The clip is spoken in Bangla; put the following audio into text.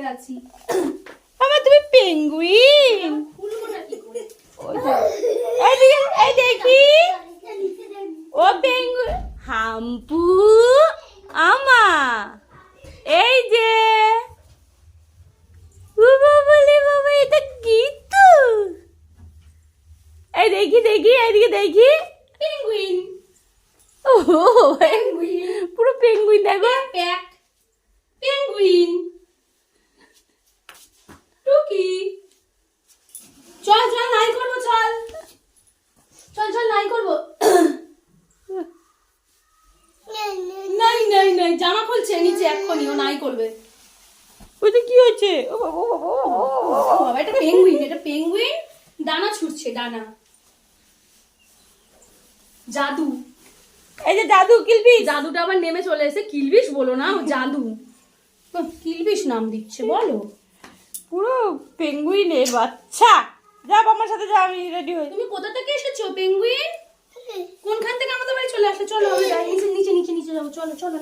যাচ্ছি। আমার তুমি পেঙ্গুইন। এই দেখি ও পেঙ্গুইন হাম্পু আমা এই যে বলে বাবা এটা গীতু। এই দেখি এইদিকে দেখি পেঙ্গুইন ও পুরো পেঙ্গুইন দেখো। পেঙ্গুইন টুকি চল নাই করবো চল নাই করবো। নাই জামা খুলছে নিচে এক্ষুনি ও নাই করবে। ওইটা কি হচ্ছে? ও বাবা এটা পেঙ্গুইন ডানা ছুটছে ডানা। জাদু এই যে জাদু কিলবিশ। জাদুটা আবার নেমে চলে এসে কিলবিশ বলো না, ও জাদু কিলবিশ নাম দিচ্ছে বলো। পুরো পেঙ্গুইনের বাচ্চা। যা আমার সাথে যা, আমি রেডি হই। তুমি কোথা থেকে এসেছো পেঙ্গুইন? কোনখান থেকে আমাদের বাড়ি চলে আসলে? চলো আমরা যাই নিচে যাবো। চলো না